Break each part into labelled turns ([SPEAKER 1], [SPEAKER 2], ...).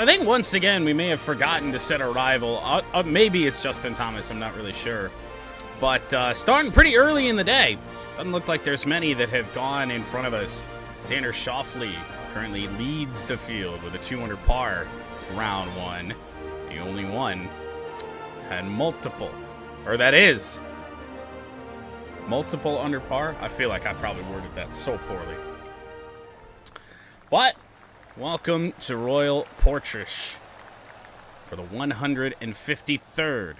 [SPEAKER 1] think once again we may have forgotten to set a rival. Maybe it's Justin Thomas. I'm not really sure. But starting pretty early in the day. Doesn't look like there's many that have gone in front of us. Xander Schauffele currently leads the field with a 200 par round one. The only one had multiple. Or that is multiple under par. I feel like I probably worded that so poorly. But welcome to Royal Portrush for the 153rd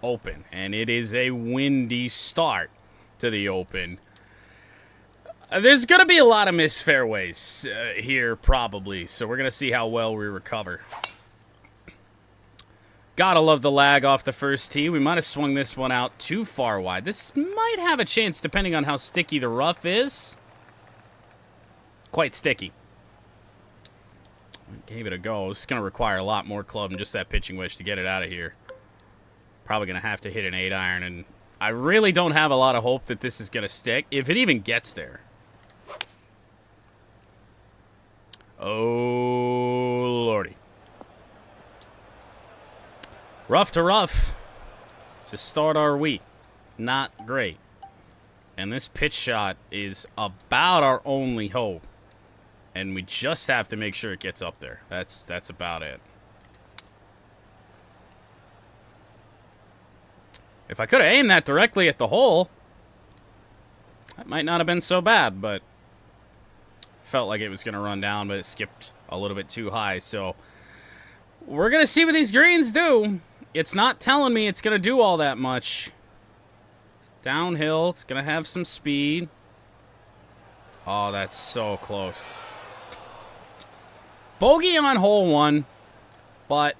[SPEAKER 1] Open. And it is a windy start to the Open. There's going to be a lot of missed fairways here, probably. So we're going to see how well we recover. Gotta love the lag off the first tee. We might have swung this one out too far wide. This might have a chance, depending on how sticky the rough is. Quite sticky. Gave it a go. It's going to require a lot more club than just that pitching wedge to get it out of here. Probably going to have to hit an 8-iron, and I really don't have a lot of hope that this is going to stick, if it even gets there. Oh, lordy. Rough to rough to start our week. Not great. And this pitch shot is about our only hope. And we just have to make sure it gets up there. That's about it. If I could have aimed that directly at the hole, that might not have been so bad, but felt like it was going to run down, but it skipped a little bit too high. So we're going to see what these greens do. It's not telling me it's going to do all that much. Downhill, it's going to have some speed. Oh, that's so close. Bogey on hole one, but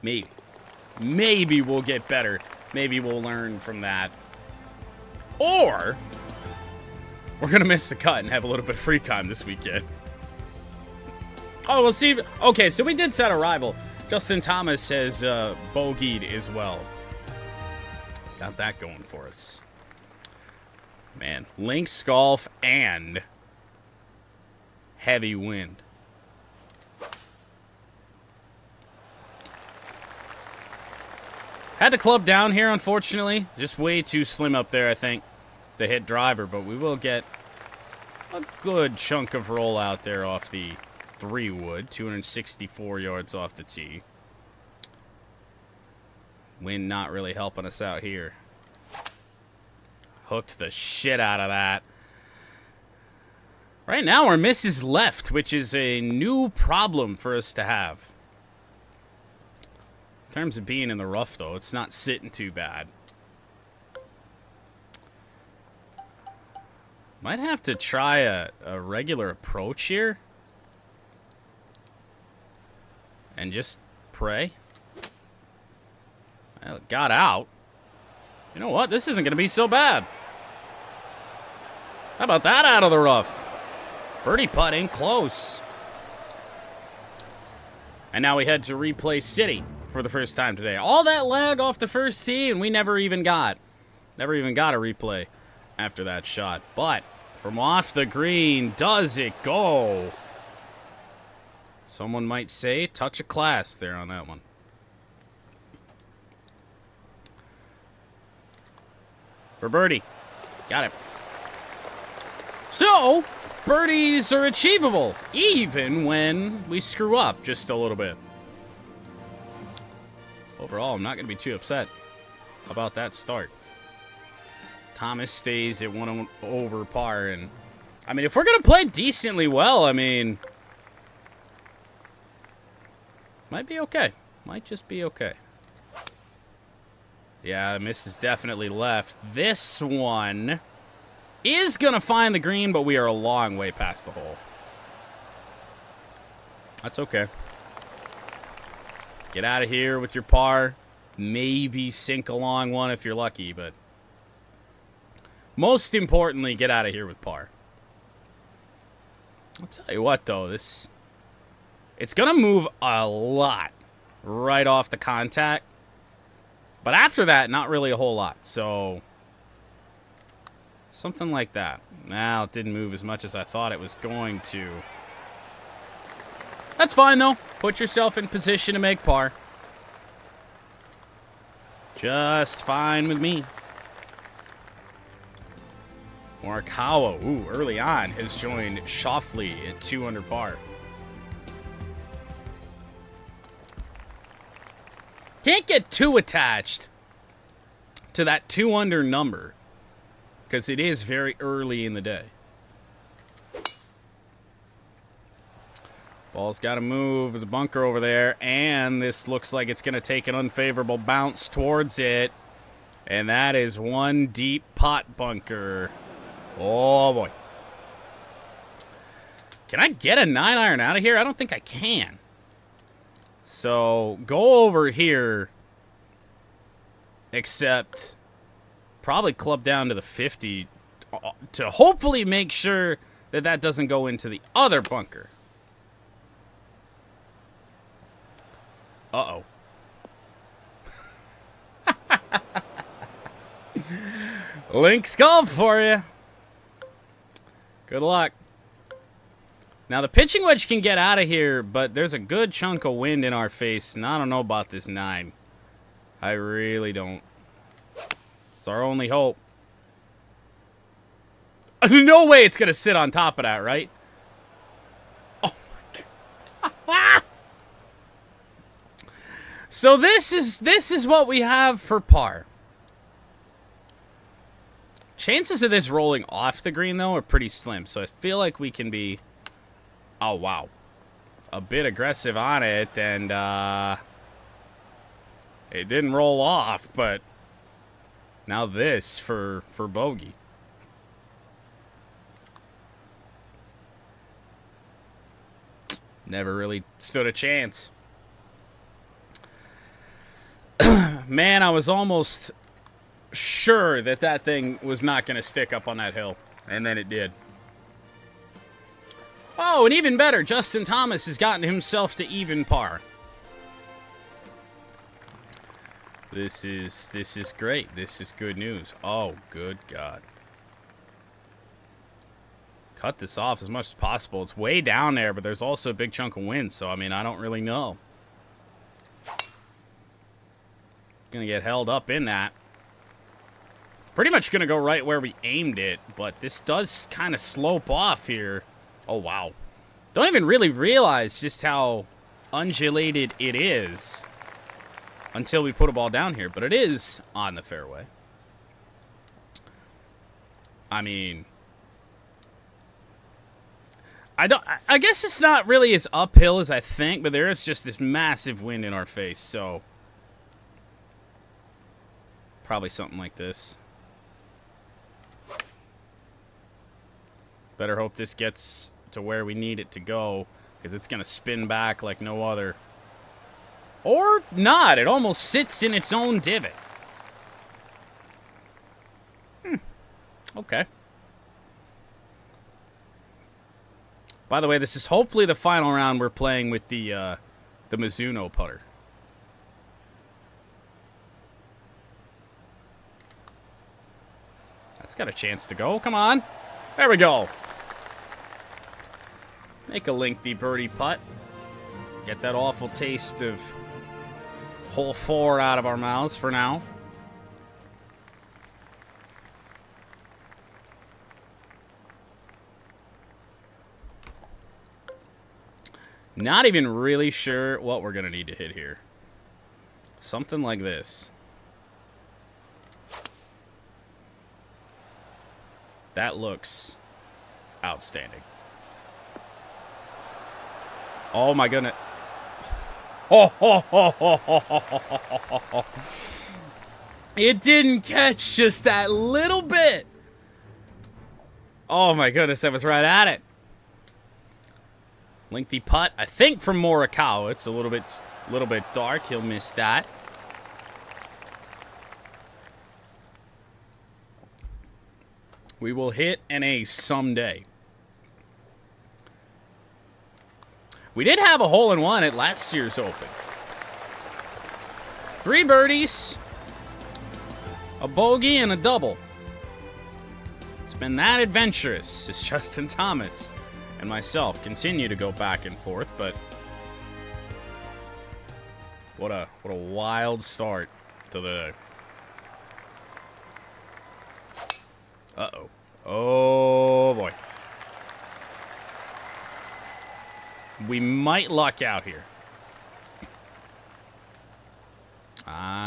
[SPEAKER 1] maybe we'll get better. Maybe we'll learn from that. Or we're going to miss the cut and have a little bit of free time this weekend. Oh, we'll see. Okay, so we did set a rival. Justin Thomas has bogeyed as well. Got that going for us. Man, links golf and heavy wind. Had the club down here, unfortunately. Just way too slim up there, I think, to hit driver. But we will get a good chunk of roll out there off the 3-wood. 264 yards off the tee. Wind not really helping us out here. Hooked the shit out of that. Right now, our miss is left, which is a new problem for us to have. In terms of being in the rough, though, it's not sitting too bad. Might have to try a regular approach here. And just pray. Well, it got out. You know what? This isn't going to be so bad. How about that out of the rough? Birdie putting close. And now we head to Replay City for the first time today. All that lag off the first tee, and we never even got a replay after that shot. But from off the green, does it go? Someone might say touch of class there on that one. For birdie. Got it. So, birdies are achievable, even when we screw up just a little bit. Overall, I'm not going to be too upset about that start. Thomas stays at 1 over par, and I mean, if we're going to play decently well, I mean, might be okay. Might just be okay. Yeah, the miss is definitely left. This one is going to find the green, but we are a long way past the hole. That's okay. Get out of here with your par. Maybe sink a long one if you're lucky, but most importantly, get out of here with par. I'll tell you what, though, it's going to move a lot right off the contact. But after that, not really a whole lot. So, something like that. Now, it didn't move as much as I thought it was going to. That's fine, though. Put yourself in position to make par. Just fine with me. Morikawa, ooh, early on, has joined Schauffele at 2 under par. Can't get too attached to that 2 under number because it is very early in the day. Ball's got to move. There's a bunker over there, and this looks like it's going to take an unfavorable bounce towards it, and that is one deep pot bunker. Oh, boy. Can I get a 9-iron out of here? I don't think I can. So, go over here, except probably club down to the 50 to hopefully make sure that that doesn't go into the other bunker. Uh-oh. Link's golf for you. Good luck. Now, the pitching wedge can get out of here, but there's a good chunk of wind in our face, and I don't know about this 9. I really don't. It's our only hope. No way it's going to sit on top of that, right? Oh, my God. So this is what we have for par. Chances of this rolling off the green, though, are pretty slim, so I feel like we can be... Oh, wow. A bit aggressive on it, and it didn't roll off, but now this for bogey. Never really stood a chance. Man, I was almost sure that that thing was not going to stick up on that hill, and then it did. Oh, and even better, Justin Thomas has gotten himself to even par. This is great. This is good news. Oh, good God. Cut this off as much as possible. It's way down there, but there's also a big chunk of wind, so, I mean, I don't really know. Gonna get held up in that. Pretty much gonna go right where we aimed it, but this does kind of slope off here. Oh, wow. Don't even really realize just how undulated it is until we put a ball down here, but it is on the fairway. I mean, I guess it's not really as uphill as I think, but there is just this massive wind in our face, so probably something like this. Better hope this gets to where we need it to go, because it's going to spin back like no other. Or not. It almost sits in its own divot. Okay. By the way, this is hopefully the final round we're playing with the Mizuno putter. That's got a chance to go. Come on. There we go. Make a lengthy birdie putt. Get that awful taste of hole 4 out of our mouths for now. Not even really sure what we're going to need to hit here. Something like this. That looks outstanding. Oh my goodness. It didn't catch just that little bit. Oh my goodness, I was right at it. Lengthy putt, I think from Morikawa. It's a little bit dark. He'll miss that. We will hit an ace someday. We did have a hole-in-one at last year's Open. 3 birdies, a bogey, and a double. It's been that adventurous as Justin Thomas and myself continue to go back and forth, but What a wild start to the day. Uh-oh. Oh, boy. We might luck out here.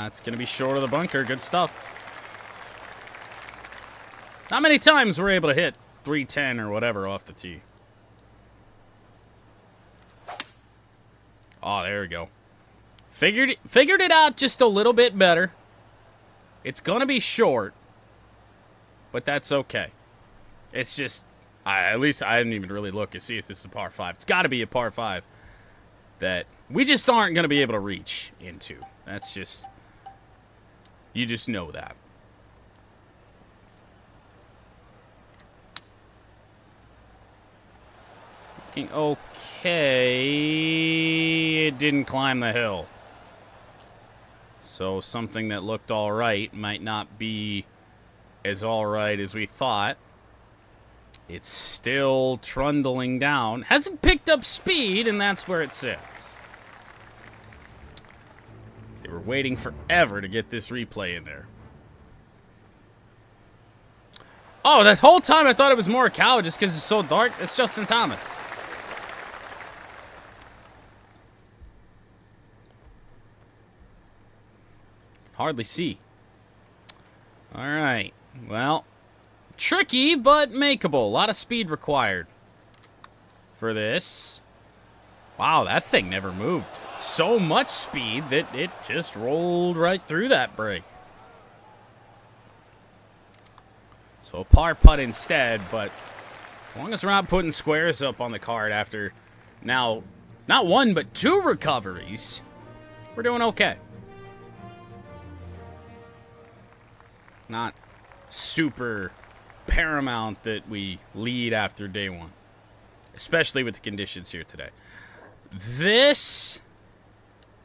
[SPEAKER 1] It's going to be short of the bunker. Good stuff. Not many times we're able to hit 310 or whatever off the tee. Oh, there we go. Figured it out just a little bit better. It's going to be short, but that's okay. It's just, at least I didn't even really look to see if this is a par 5. It's got to be a par 5 that we just aren't going to be able to reach into. That's just, you just know that. Looking okay. It didn't climb the hill. So something that looked all right might not be as all right as we thought. It's still trundling down. Hasn't picked up speed, and that's where it sits. They were waiting forever to get this replay in there. Oh, that whole time I thought it was Morikawa just because it's so dark. It's Justin Thomas. Hardly see. All right. Well, tricky, but makeable. A lot of speed required for this. Wow, that thing never moved. So much speed that it just rolled right through that break. So a par putt instead, but as long as we're not putting squares up on the card after now, not one, but 2 recoveries, we're doing okay. Not super paramount that we lead after day 1, especially with the conditions here today. This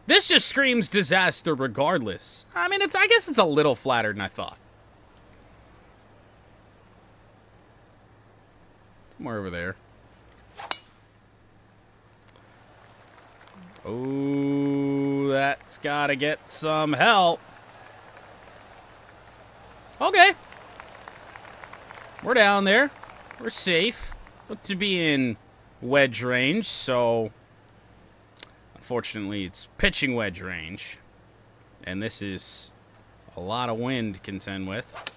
[SPEAKER 1] just screams disaster regardless. I mean, I guess it's a little flatter than I thought. Somewhere over there. Oh, that's gotta get some help. Okay. We're down there. We're safe. Look to be in wedge range, so unfortunately it's pitching wedge range. And this is a lot of wind to contend with.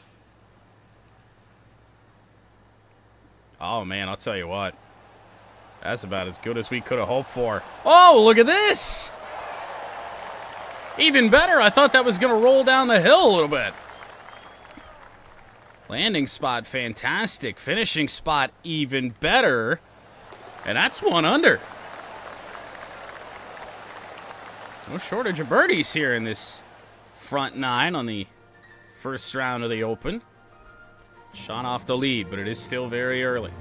[SPEAKER 1] Oh, man, I'll tell you what. That's about as good as we could have hoped for. Oh, look at this! Even better. I thought that was going to roll down the hill a little bit. Landing spot, fantastic. Finishing spot, even better. And that's 1 under. No shortage of birdies here in this front 9 on the first round of the Open. Shot off the lead, but it is still very early.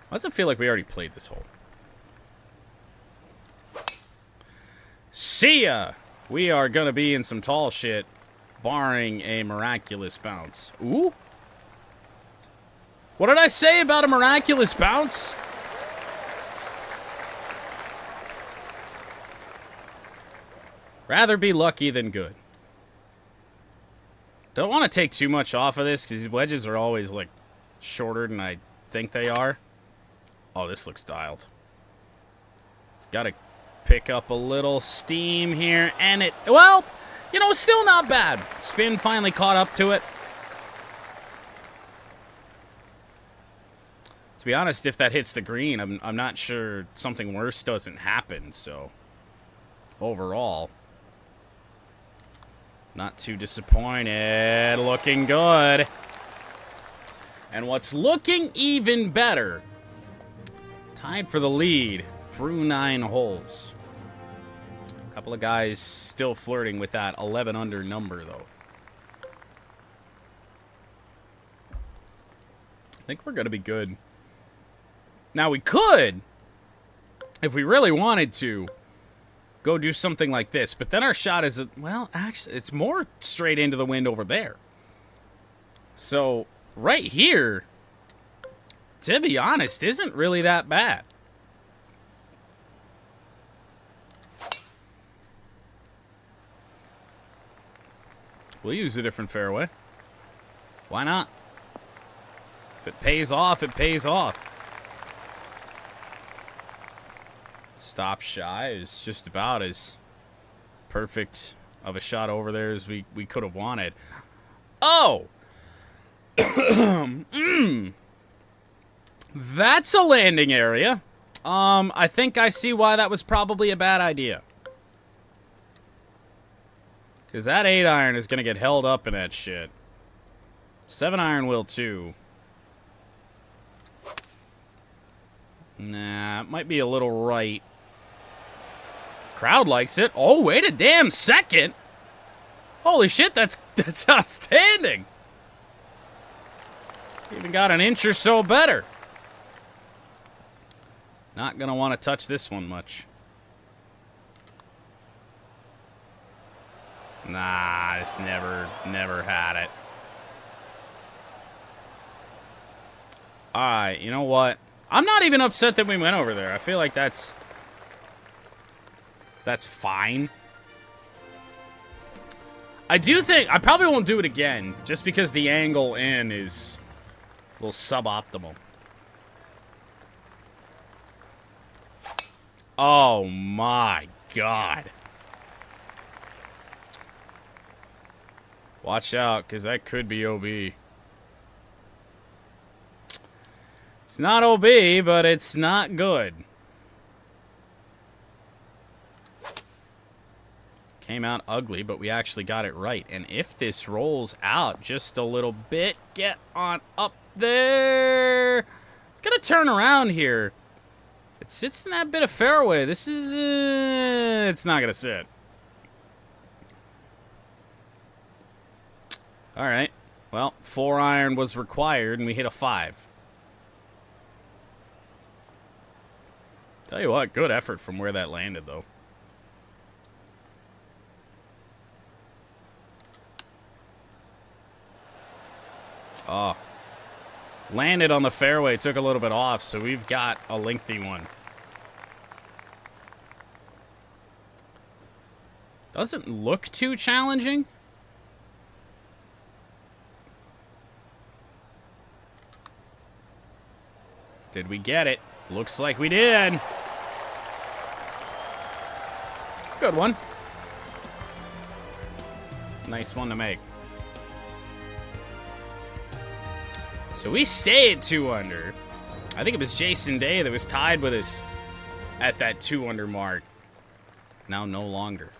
[SPEAKER 1] Why does it feel like we already played this hole? See ya! We are going to be in some tall shit, barring a miraculous bounce. Ooh? What did I say about a miraculous bounce? Rather be lucky than good. Don't want to take too much off of this, because these wedges are always, like, shorter than I think they are. Oh, this looks dialed. It's got to pick up a little steam here, and it, well, you know, still not bad. Spin finally caught up to it. To be honest, if that hits the green, I'm not sure something worse doesn't happen, so overall, not too disappointed. Looking good. And what's looking even better, tied for the lead through 9 holes. A couple of guys still flirting with that 11 under number, though. I think we're going to be good. Now, we could, if we really wanted to, go do something like this. But then our shot is, well, actually, it's more straight into the wind over there. So, right here, to be honest, isn't really that bad. We'll use a different fairway. Why not? If it pays off, it pays off. Stop shy is just about as perfect of a shot over there as we could have wanted. Oh! That's a landing area. I think I see why that was probably a bad idea. Because that 8-iron is going to get held up in that shit. 7-iron will too. Nah, it might be a little right. Crowd likes it. Oh, wait a damn second. Holy shit, that's outstanding. Even got an inch or so better. Not going to want to touch this one much. Nah, I just never had it. Alright, you know what? I'm not even upset that we went over there. I feel like that's fine. I do think I probably won't do it again, just because the angle in is a little suboptimal. Oh my god. Watch out, because that could be OB. It's not OB, but it's not good. Came out ugly, but we actually got it right. And if this rolls out just a little bit, get on up there. It's going to turn around here. It sits in that bit of fairway. This is... it's not going to sit. Alright. Well, 4-iron was required, and we hit a 5. Tell you what, good effort from where that landed, though. Oh. Landed on the fairway, took a little bit off, so we've got a lengthy one. Doesn't look too challenging. Did we get it? Looks like we did. Good one. Nice one to make. So we stay at 2 under. I think it was Jason Day that was tied with us at that 2 under mark. Now no longer.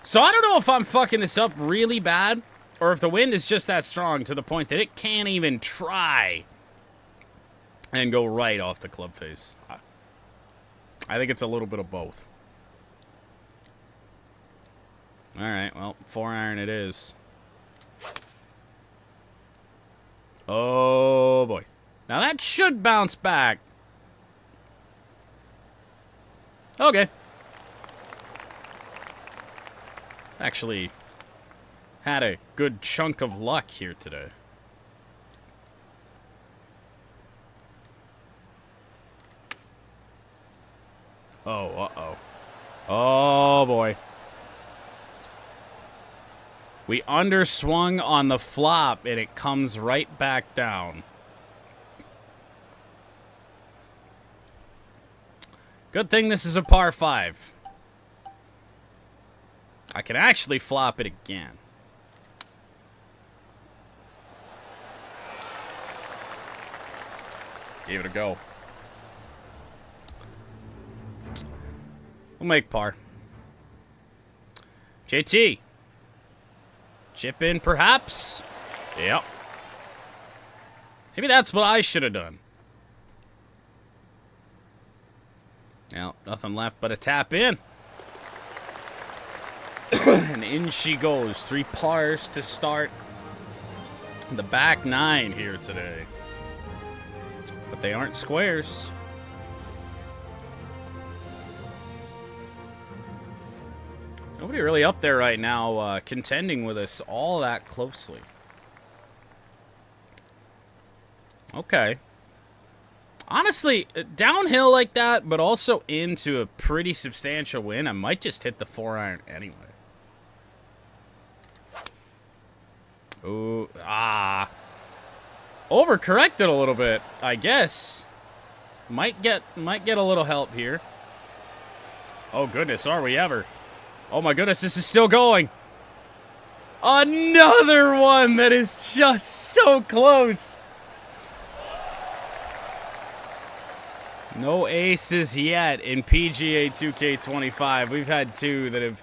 [SPEAKER 1] So I don't know if I'm fucking this up really bad, or if the wind is just that strong to the point that it can't even try and go right off the club face. I think it's a little bit of both. Alright, well, 4-iron it is. Oh, boy. Now that should bounce back. Okay. Actually, had a good chunk of luck here today. Oh, uh-oh. Oh, boy. We underswung on the flop, and it comes right back down. Good thing this is a par 5. I can actually flop it again. Give it a go. We'll make par. JT. Chip in, perhaps? Yep. Maybe that's what I should have done. Well, nothing left but a tap in. And in she goes. 3 pars to start the back 9 here today. But they aren't squares. Nobody really up there right now contending with us all that closely. Okay. Honestly, downhill like that, but also into a pretty substantial win, I might just hit the 4-iron anyway. Ooh, overcorrected a little bit, I guess. Might get a little help here. Oh goodness, are we ever? Oh my goodness, this is still going. Another one that is just so close. No aces yet in PGA 2K25. We've had two that have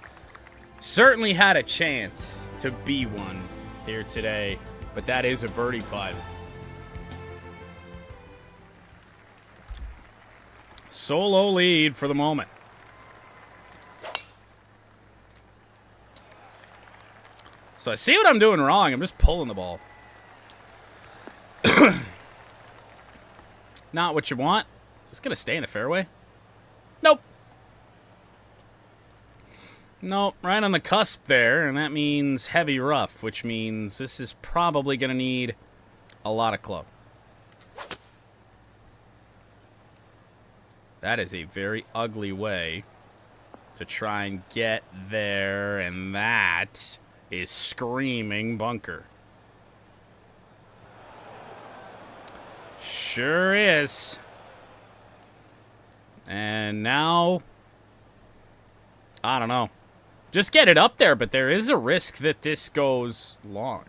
[SPEAKER 1] certainly had a chance to be one here today, but that is a birdie putt. Solo lead for the moment. So I see what I'm doing wrong. I'm just pulling the ball. Not what you want. Is this going to stay in the fairway? Nope. Nope, right on the cusp there, and that means heavy rough, which means this is probably going to need a lot of club. That is a very ugly way to try and get there, and that is screaming bunker. Sure is. And now, I don't know. Just get it up there, but there is a risk that this goes long.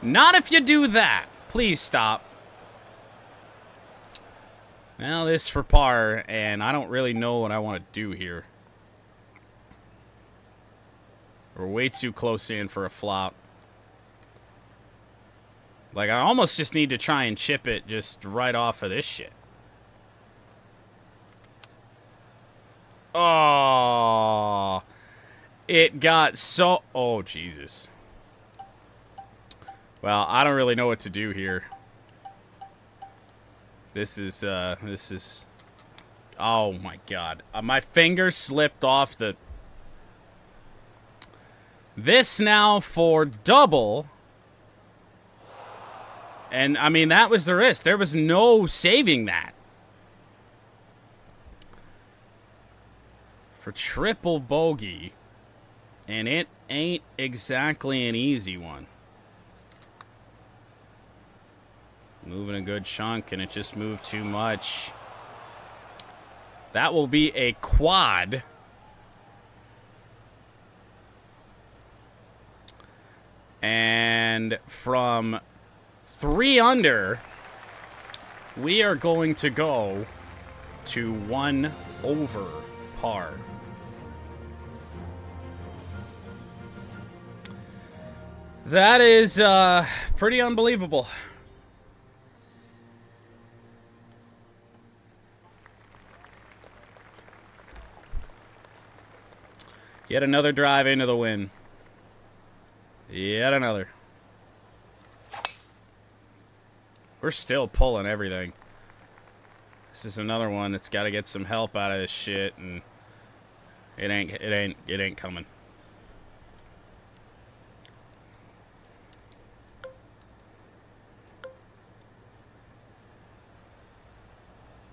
[SPEAKER 1] Not if you do that. Please stop. Well, this for par, and I don't really know what I want to do here. We're way too close in for a flop. Like, I almost just need to try and chip it just right off of this shit. Oh, it got so... Oh, Jesus. Well, I don't really know what to do here. This is... Oh, my God. My finger slipped off the... This now for double... And, I mean, that was the risk. There was no saving that. For triple bogey. And it ain't exactly an easy one. Moving a good chunk, and it just moved too much. That will be a quad. And from... 3 under, we are going to go to 1 over par. That is pretty unbelievable. Yet another drive into the win. Yet another. We're still pulling everything. This is another one that's got to get some help out of this shit, and it ain't coming.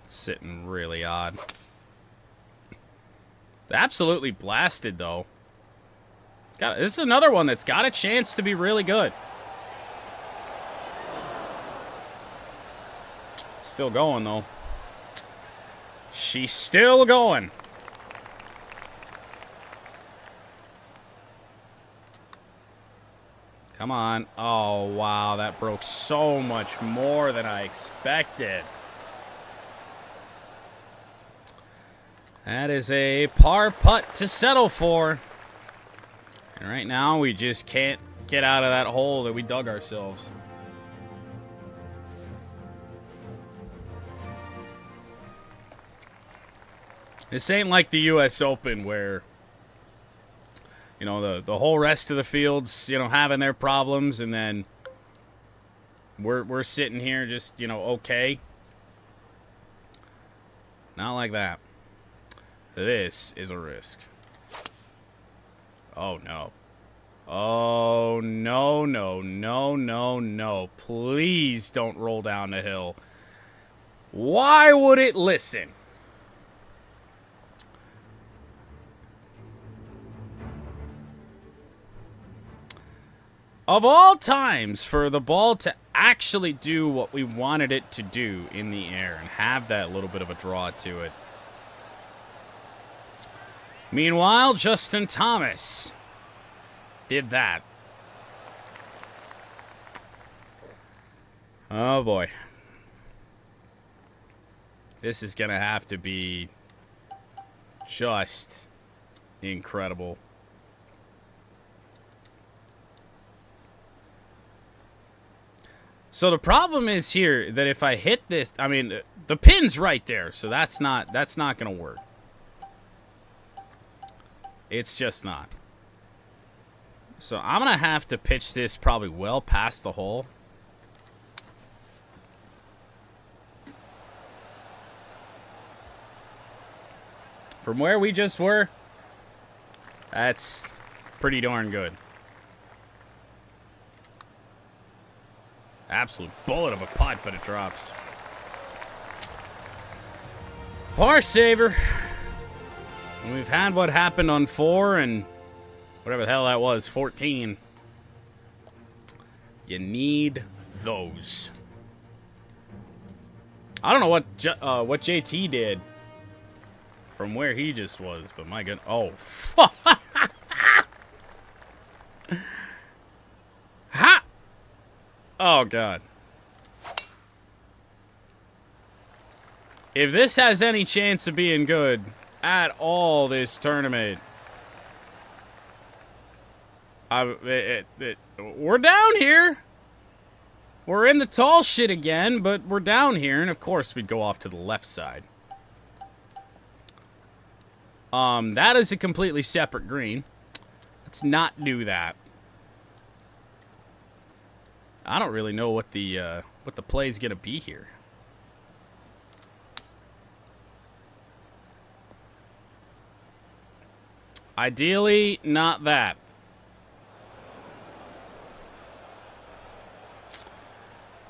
[SPEAKER 1] It's sitting really odd. It's absolutely blasted though. This is another one that's got a chance to be really good. Still going, though. She's still going. Come on. Oh, wow. That broke so much more than I expected. That is a par putt to settle for. And right now, we just can't get out of that hole that we dug ourselves. This ain't like the U.S. Open where, you know, the whole rest of the field's, you know, having their problems, and then we're sitting here just, you know, okay. Not like that. This is a risk. Oh, no. Oh, no, no, no, no, no. Please don't roll down the hill. Why would it listen? Of all times for the ball to actually do what we wanted it to do in the air and have that little bit of a draw to it. Meanwhile, Justin Thomas did that. Oh boy. This is going to have to be just incredible. So the problem is here that if I hit this, I mean, the pin's right there, so that's not going to work. It's just not. So I'm going to have to pitch this probably well past the hole. From where we just were, that's pretty darn good. Absolute bullet of a putt, but it drops. Par saver. And we've had what happened on 4 and whatever the hell that was, 14. You need those. I don't know what JT did from where he just was, but my goodness. Oh, fuck. Ha! Oh, God. If this has any chance of being good at all this tournament, we're down here. We're in the tall shit again, but we're down here, and of course we'd go off to the left side. That is a completely separate green. Let's not do that. I don't really know what the play's gonna be here. Ideally, not that.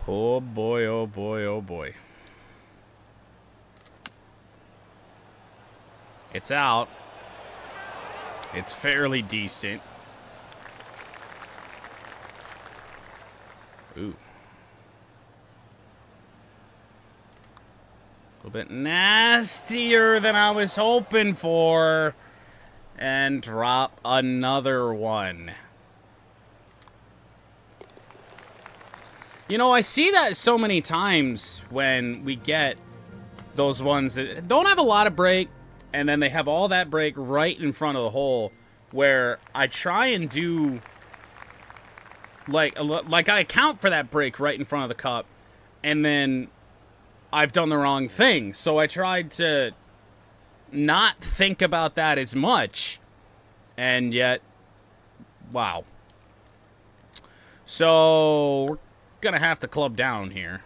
[SPEAKER 1] Oh boy, oh boy, oh boy. It's out. It's fairly decent. Ooh. A little bit nastier than I was hoping for. And drop another one. You know, I see that so many times when we get those ones that don't have a lot of break, and then they have all that break right in front of the hole, where I try and do, like I account for that break right in front of the cup, and then I've done the wrong thing. So I tried to not think about that as much, and yet, wow. So we're gonna have to club down here.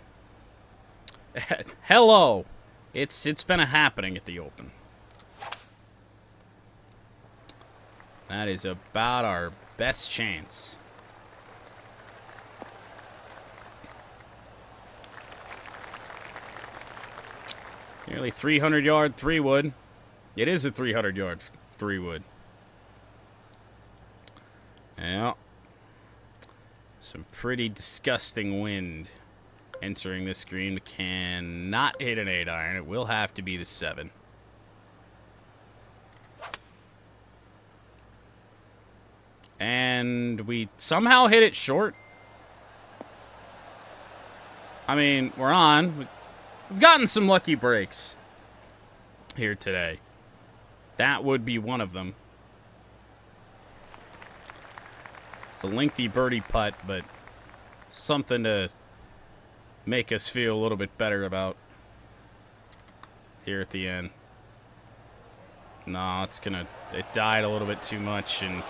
[SPEAKER 1] Hello. It's been a happening at the Open. That is about our best chance. Nearly 300-yard 3-wood. It is a 300-yard 3-wood. Yeah. Some pretty disgusting wind entering this green. We cannot hit an 8-iron. It will have to be the 7. And we somehow hit it short. I mean, we're on. We've gotten some lucky breaks here today. That would be one of them. It's a lengthy birdie putt, but something to make us feel a little bit better about here at the end. No, it died a little bit too much, and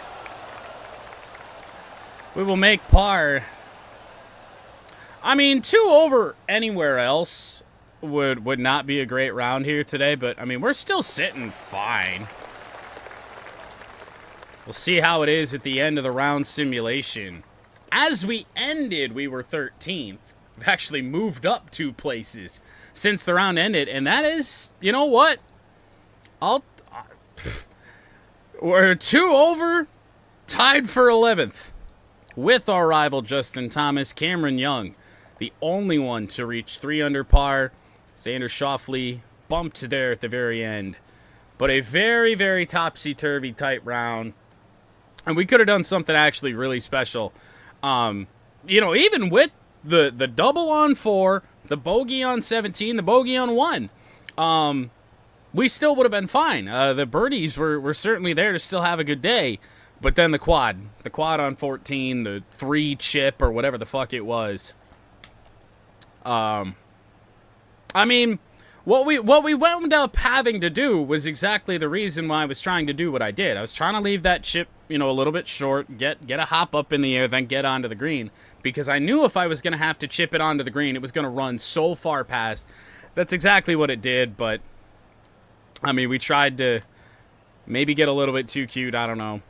[SPEAKER 1] we will make par. I mean, 2 over anywhere else would not be a great round here today, but I mean, we're still sitting fine. We'll see how it is at the end of the round simulation. As we ended, we were 13th. We've actually moved up 2 places since the round ended, and that is, you know what? We're 2 over, tied for 11th, with our rival Justin Thomas. Cameron Young, the only one to reach 3 under par. Xander Schauffele bumped there at the very end. But a very, very topsy-turvy type round. And we could have done something actually really special. You know, even with the double on 4, the bogey on 17, the bogey on 1, we still would have been fine. The birdies were certainly there to still have a good day. But then the quad on 14, the 3 chip or whatever the fuck it was. I mean, what we wound up having to do was exactly the reason why I was trying to do what I did. I was trying to leave that chip, you know, a little bit short, get a hop up in the air, then get onto the green. Because I knew if I was going to have to chip it onto the green, it was going to run so far past. That's exactly what it did, but, I mean, we tried to maybe get a little bit too cute, I don't know.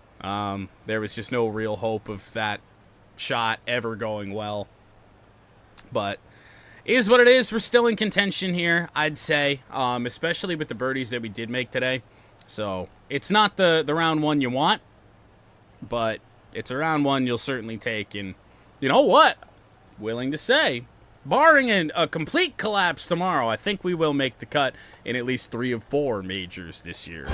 [SPEAKER 1] There was just no real hope of that shot ever going well. But it is what it is. We're still in contention here, I'd say, especially with the birdies that we did make today. So it's not the round 1 you want, but it's a round 1 you'll certainly take. And you know what? Willing to say, barring a complete collapse tomorrow, I think we will make the cut in at least 3 of 4 majors this year.